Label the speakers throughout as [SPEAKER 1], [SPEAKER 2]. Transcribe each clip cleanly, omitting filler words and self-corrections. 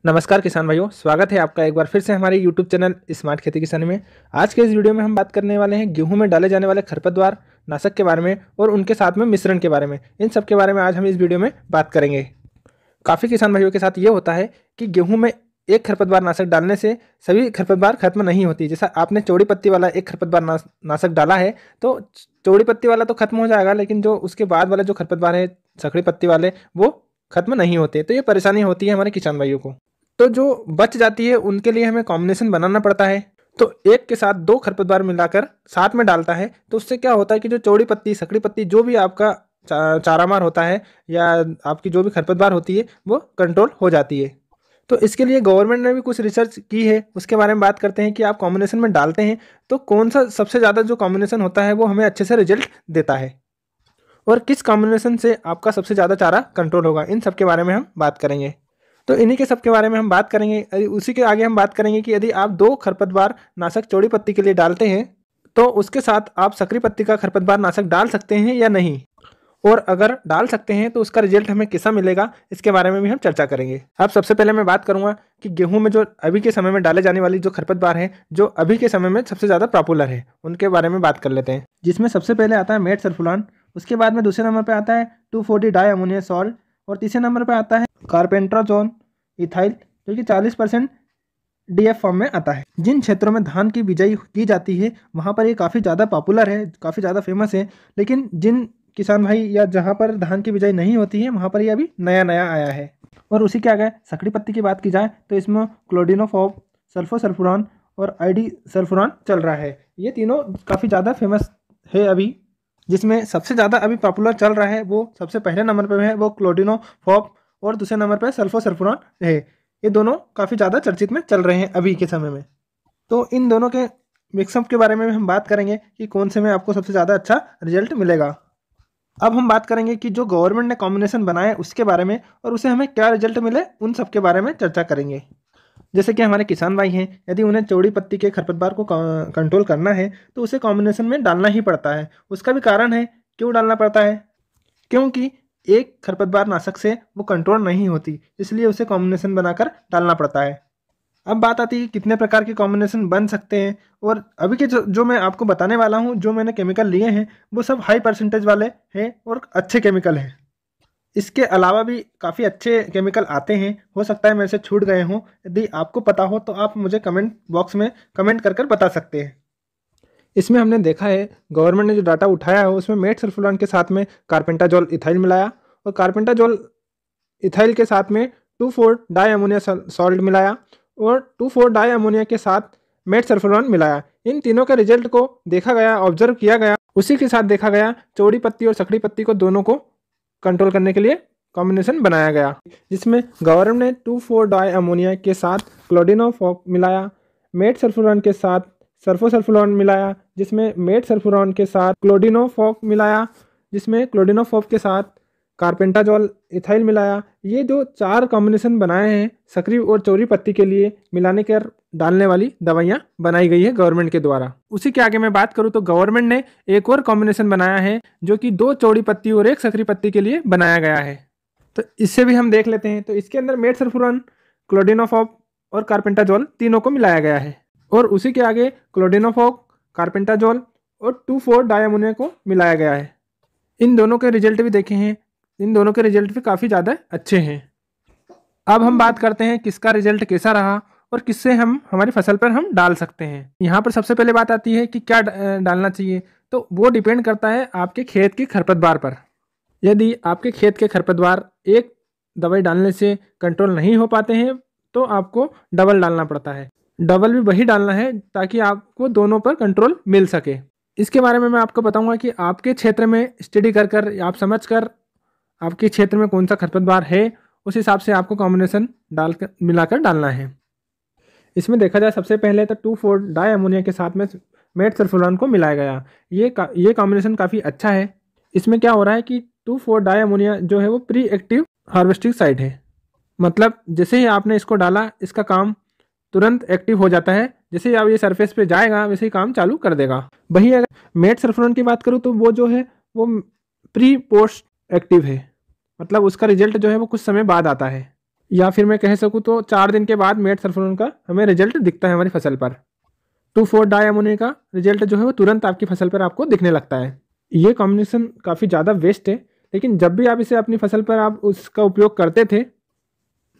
[SPEAKER 1] नमस्कार किसान भाइयों, स्वागत है आपका एक बार फिर से हमारे YouTube चैनल स्मार्ट खेती किसानी में। आज के इस वीडियो में हम बात करने वाले हैं गेहूं में डाले जाने वाले खरपतवार नाशक के बारे में और उनके साथ में मिश्रण के बारे में। इन सब के बारे में आज हम इस वीडियो में बात करेंगे। काफ़ी किसान भाइयों के साथ ये होता है कि गेहूँ में एक खरपतवार नाशक डालने से सभी खरपतवार खत्म नहीं होती। जैसा आपने चौड़ी पत्ती वाला एक खरपतवार नाशक डाला है तो चौड़ी पत्ती वाला तो खत्म हो जाएगा, लेकिन जो उसके बाद वाले जो खरपतवार है सकड़ी पत्ती वाले वो खत्म नहीं होते। तो ये परेशानी होती है हमारे किसान भाइयों को। तो जो बच जाती है उनके लिए हमें कॉम्बिनेशन बनाना पड़ता है। तो एक के साथ दो खरपतवार मिलाकर साथ में डालता है तो उससे क्या होता है कि जो चौड़ी पत्ती सकड़ी पत्ती जो भी आपका चारामार होता है या आपकी जो भी खरपतवार होती है वो कंट्रोल हो जाती है। तो इसके लिए गवर्नमेंट ने भी कुछ रिसर्च की है, उसके बारे में बात करते हैं कि आप कॉम्बिनेशन में डालते हैं तो कौन सा सबसे ज़्यादा जो कॉम्बिनेशन होता है वो हमें अच्छे से रिजल्ट देता है और किस कॉम्बिनेशन से आपका सबसे ज़्यादा चारा कंट्रोल होगा। इन सब के बारे में हम बात करेंगे। तो इन्हीं के सब के बारे में हम बात करेंगे। उसी के आगे हम बात करेंगे कि यदि आप दो खरपतवार नाशक चौड़ी पत्ती के लिए डालते हैं तो उसके साथ आप सकरी पत्ती का खरपतवार नाशक डाल सकते हैं या नहीं, और अगर डाल सकते हैं तो उसका रिजल्ट हमें कैसा मिलेगा, इसके बारे में भी हम चर्चा करेंगे। अब सबसे पहले मैं बात करूंगा कि गेहूं में जो अभी के समय में डाले जाने वाली जो खरपतवार है जो अभी के समय में सबसे ज़्यादा पॉपुलर है उनके बारे में बात कर लेते हैं। जिसमें सबसे पहले आता है मेट सल्फोरान, उसके बाद में दूसरे नंबर पर आता है 2,4-D डाई अमोनियम सॉल्ट और तीसरे नंबर पर आता है कार्पेंट्राजोन इथाइल जो कि 40% DF फॉर्म में आता है। जिन क्षेत्रों में धान की बिजाई की जाती है वहाँ पर ये काफ़ी ज़्यादा पॉपुलर है, काफ़ी ज़्यादा फेमस है। लेकिन जिन किसान भाई या जहाँ पर धान की बिजाई नहीं होती है वहाँ पर ये अभी नया नया आया है। और उसी के आगे सकड़ी पत्ती की बात की जाए तो इसमें क्लोडिनोफॉब, सल्फोसल्फुरान और ID सल्फुरान चल रहा है। ये तीनों काफ़ी ज़्यादा फेमस है अभी। जिसमें सबसे ज़्यादा अभी पॉपुलर चल रहा है वो सबसे पहले नंबर पर है वो क्लोडिनोफॉब और दूसरे नंबर पर सल्फोसल्फुरान है। ये दोनों काफ़ी ज़्यादा चर्चित में चल रहे हैं अभी के समय में। तो इन दोनों के मिक्सअप के बारे में हम बात करेंगे कि कौन से में आपको सबसे ज़्यादा अच्छा रिजल्ट मिलेगा। अब हम बात करेंगे कि जो गवर्नमेंट ने कॉम्बिनेशन बनाया उसके बारे में और उसे हमें क्या रिजल्ट मिले उन सब के बारे में चर्चा करेंगे। जैसे कि हमारे किसान भाई हैं, यदि उन्हें चौड़ी पत्ती के खरपतवार को कंट्रोल करना है तो उसे कॉम्बिनेशन में डालना ही पड़ता है। उसका भी कारण है क्यों डालना पड़ता है, क्योंकि एक खरपतवार नाशक से वो कंट्रोल नहीं होती, इसलिए उसे कॉम्बिनेशन बनाकर डालना पड़ता है। अब बात आती है कितने प्रकार के कॉम्बिनेशन बन सकते हैं। और अभी के जो मैं आपको बताने वाला हूँ, जो मैंने केमिकल लिए हैं वो सब हाई परसेंटेज वाले हैं और अच्छे केमिकल हैं। इसके अलावा भी काफ़ी अच्छे केमिकल आते हैं, हो सकता है मेरे से छूट गए हों। यदि आपको पता हो तो आप मुझे कमेंट बॉक्स में कमेंट कर बता सकते हैं। इसमें हमने देखा है गवर्नमेंट ने जो डाटा उठाया है उसमें मेट सल्फोरान के साथ में कार्पेंटाजोल इथाइल मिलाया और कार्पेंटाजोल इथाइल के साथ में 2,4-डाई अमोनिया सॉल्ट मिलाया और 2,4-डाई अमोनिया के साथ मेट सल्फोरान मिलाया। इन तीनों के रिजल्ट को देखा गया, ऑब्जर्व किया गया। उसी के साथ देखा गया चौड़ी पत्ती और सकड़ी पत्ती को दोनों को कंट्रोल करने के लिए कॉम्बिनेशन बनाया गया, जिसमें गवर्नमेंट ने 2,4-डाई अमोनिया के साथ क्लोडिनोफॉब मिलाया, मेट सल्फोरान के साथ सल्फोसल्फुरान मिलाया, जिसमें मेट सल्फुरान के साथ क्लोडिनोफॉब मिलाया, जिसमें क्लोडिनोफॉब के साथ कार्पेंटाजोल इथाइल मिलाया। ये जो 4 कॉम्बिनेशन बनाए हैं सकरी और चौड़ी पत्ती के लिए मिलाने कर डालने वाली दवाइयाँ बनाई गई है गवर्नमेंट के द्वारा। उसी के आगे मैं बात करूँ तो गवर्नमेंट ने एक और कॉम्बिनेशन बनाया है जो कि 2 चौड़ी पत्ती और 1 सकरी पत्ती के लिए बनाया गया है। तो इससे भी हम देख लेते हैं। तो इसके अंदर मेट सल्फुरान, क्लोडिनोफॉब और कार्पेंटाजोल तीनों को मिलाया गया है और उसी के आगे क्लोडिनोफॉब, कार्पेंटाजोल और 2,4-डाई अमोनिया को मिलाया गया है। इन दोनों के रिजल्ट भी देखे हैं, इन दोनों के रिजल्ट भी काफ़ी ज़्यादा अच्छे हैं। अब हम बात करते हैं किसका रिजल्ट कैसा रहा और किससे हम हमारी फसल पर हम डाल सकते हैं। यहाँ पर सबसे पहले बात आती है कि क्या डालना चाहिए, तो वो डिपेंड करता है आपके खेत के खरपतवार पर। यदि आपके खेत के खरपतवार एक दवाई डालने से कंट्रोल नहीं हो पाते हैं तो आपको डबल डालना पड़ता है। डबल भी वही डालना है ताकि आपको दोनों पर कंट्रोल मिल सके। इसके बारे में मैं आपको बताऊंगा कि आपके क्षेत्र में स्टडी कर आप समझ कर आपके क्षेत्र में कौन सा खरपतवार है उस हिसाब से आपको कॉम्बिनेशन डालकर मिलाकर डालना है। इसमें देखा जाए सबसे पहले तो 2,4-डाई अमोनिया के साथ में मेट सल्फोरान को मिलाया गया। ये कॉम्बिनेशन काफ़ी अच्छा है। इसमें क्या हो रहा है कि 2,4-डाई अमोनिया जो है वो प्री एक्टिव हार्वेस्टिंग साइट है, मतलब जैसे ही आपने इसको डाला इसका काम तुरंत एक्टिव हो जाता है। जैसे ही आप ये सरफेस पे जाएगा वैसे ही काम चालू कर देगा। वही अगर मेट सल्फोरान की बात करूँ तो वो जो है वो प्री पोस्ट एक्टिव है, मतलब उसका रिजल्ट जो है वो कुछ समय बाद आता है। या फिर मैं कह सकूँ तो 4 दिन के बाद मेट सल्फोन का हमें रिजल्ट दिखता है हमारी फसल पर। 2,4-डाई अमोनिया का रिजल्ट जो है वो तुरंत आपकी फसल पर आपको दिखने लगता है। ये कॉम्बिनेशन काफ़ी ज़्यादा वेस्ट है, लेकिन जब भी आप इसे अपनी फसल पर आप उसका उपयोग करते थे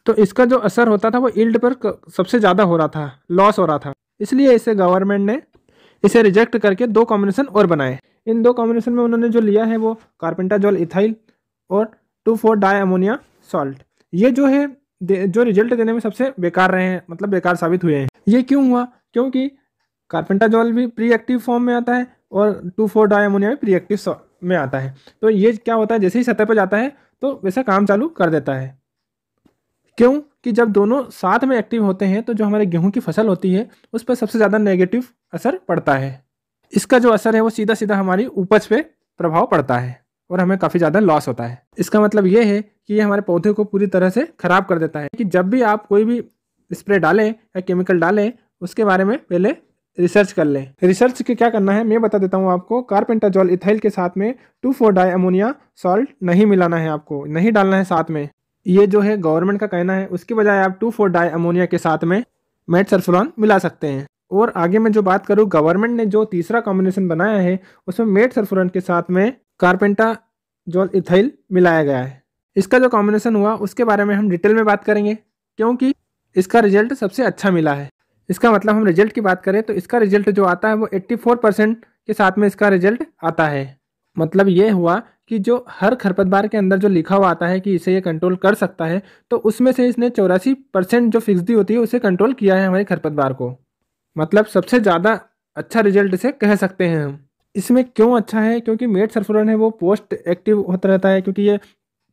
[SPEAKER 1] तो इसका जो असर होता था वो यील्ड पर सबसे ज़्यादा हो रहा था, लॉस हो रहा था। इसलिए इसे गवर्नमेंट ने इसे रिजेक्ट करके 2 कॉम्बिनेशन और बनाए। इन 2 कॉम्बिनेशन में उन्होंने जो लिया है वो कार्पेंटाजोल इथाइल और 2,4-डाई अमोनिया सॉल्ट। ये जो है जो रिजल्ट देने में सबसे बेकार रहे हैं, मतलब बेकार साबित हुए हैं। ये क्यों हुआ? क्योंकि कार्पेंटाजोल भी प्री एक्टिव फॉर्म में आता है और 2,4-डाई अमोनिया भी प्री एक्टिव में आता है। तो ये क्या होता है, जैसे ही सतह पर जाता है तो वैसा काम चालू कर देता है। क्यों कि जब दोनों साथ में एक्टिव होते हैं तो जो हमारे गेहूं की फसल होती है उस पर सबसे ज़्यादा नेगेटिव असर पड़ता है। इसका जो असर है वो सीधा सीधा हमारी उपज पे प्रभाव पड़ता है और हमें काफ़ी ज़्यादा लॉस होता है। इसका मतलब ये है कि ये हमारे पौधे को पूरी तरह से ख़राब कर देता है। कि जब भी आप कोई भी स्प्रे डालें या केमिकल डालें उसके बारे में पहले रिसर्च कर लें। रिसर्च के क्या करना है मैं बता देता हूँ आपको। कार्पेंटाजोल इथाइल के साथ में 2,4-डाई अमोनिया सॉल्ट नहीं मिलाना है, आपको नहीं डालना है साथ में। ये जो है गवर्नमेंट का कहना है, उसकी बजाय आप 2,4-डाई अमोनिया के साथ में मेट सल्फोरान मिला सकते हैं। और आगे मैं जो बात करूँ, गवर्नमेंट ने जो तीसरा कॉम्बिनेशन बनाया है उसमें मेट सल्फोरान के साथ में कार्पेंटाजोल इथाइल मिलाया गया है। इसका जो कॉम्बिनेशन हुआ उसके बारे में हम डिटेल में बात करेंगे, क्योंकि इसका रिजल्ट सबसे अच्छा मिला है। इसका मतलब हम रिजल्ट की बात करें तो इसका रिजल्ट जो आता है वो 84% के साथ में इसका रिजल्ट आता है। मतलब ये हुआ कि जो हर खरपतवार के अंदर जो लिखा हुआ आता है कि इसे ये कंट्रोल कर सकता है, तो उसमें से इसने 84% जो फिक्सडी होती है उसे कंट्रोल किया है हमारे खरपतवार को। मतलब सबसे ज़्यादा अच्छा रिजल्ट इसे कह सकते हैं हम। इसमें क्यों अच्छा है? क्योंकि मेट सल्फोरान है वो पोस्ट एक्टिव होता रहता है, क्योंकि ये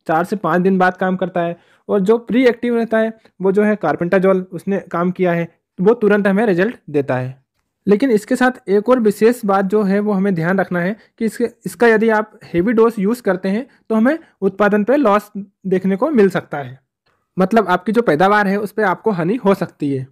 [SPEAKER 1] 4 से 5 दिन बाद काम करता है। और जो प्री एक्टिव रहता है वो जो है कार्पेंटाजोल उसने काम किया है, वो तुरंत हमें रिजल्ट देता है। लेकिन इसके साथ एक और विशेष बात जो है वो हमें ध्यान रखना है कि इसका यदि आप हेवी डोज यूज़ करते हैं तो हमें उत्पादन पे लॉस देखने को मिल सकता है। मतलब आपकी जो पैदावार है उस पर आपको हानि हो सकती है।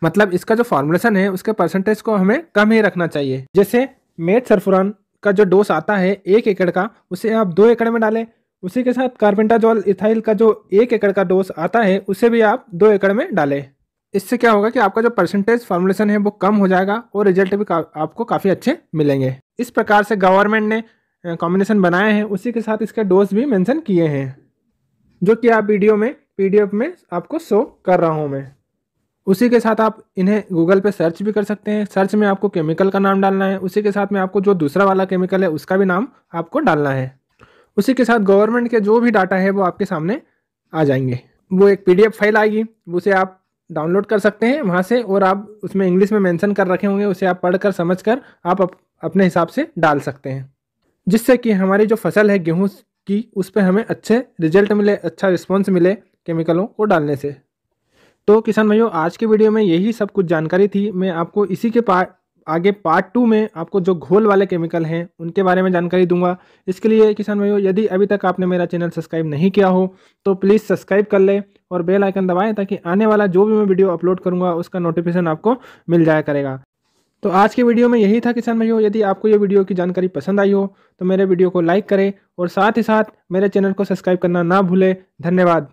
[SPEAKER 1] मतलब इसका जो फॉर्मुलेशन है उसके परसेंटेज को हमें कम ही रखना चाहिए। जैसे मेट सल्फोरान का जो डोज आता है 1 एकड़ का, उसे आप 2 एकड़ में डालें। उसी के साथ कार्पेंटाजोल इथाइल का जो 1 एकड़ का डोज आता है उसे भी आप 2 एकड़ में डालें। इससे क्या होगा कि आपका जो परसेंटेज फॉर्मुलेशन है वो कम हो जाएगा और रिजल्ट भी आपको काफ़ी अच्छे मिलेंगे। इस प्रकार से गवर्नमेंट ने कॉम्बिनेशन बनाए हैं, उसी के साथ इसके डोज भी मेंशन किए हैं, जो कि आप वीडियो में PDF में आपको शो कर रहा हूँ मैं। उसी के साथ आप इन्हें गूगल पे सर्च भी कर सकते हैं। सर्च में आपको केमिकल का नाम डालना है, उसी के साथ में आपको जो दूसरा वाला केमिकल है उसका भी नाम आपको डालना है। उसी के साथ गवर्नमेंट के जो भी डाटा है वो आपके सामने आ जाएंगे। वो एक PDF फाइल आएगी, उसे आप डाउनलोड कर सकते हैं वहाँ से, और आप उसमें इंग्लिश में मेंशन कर रखे होंगे, उसे आप पढ़कर समझकर आप अपने हिसाब से डाल सकते हैं, जिससे कि हमारी जो फसल है गेहूँ की उस पर हमें अच्छे रिजल्ट मिले, अच्छा रिस्पॉन्स मिले केमिकलों को डालने से। तो किसान भाइयों, आज के वीडियो में यही सब कुछ जानकारी थी। मैं आपको इसी के आगे पार्ट 2 में आपको जो घोल वाले केमिकल हैं उनके बारे में जानकारी दूंगा। इसके लिए किसान भाइयों, यदि अभी तक आपने मेरा चैनल सब्सक्राइब नहीं किया हो तो प्लीज़ सब्सक्राइब कर लें और बेल आइकन दबाएं, ताकि आने वाला जो भी मैं वीडियो अपलोड करूंगा उसका नोटिफिकेशन आपको मिल जाया करेगा। तो आज के वीडियो में यही था किसान भाइयों। यदि आपको ये वीडियो की जानकारी पसंद आई हो तो मेरे वीडियो को लाइक करें और साथ ही साथ मेरे चैनल को सब्सक्राइब करना ना भूलें। धन्यवाद।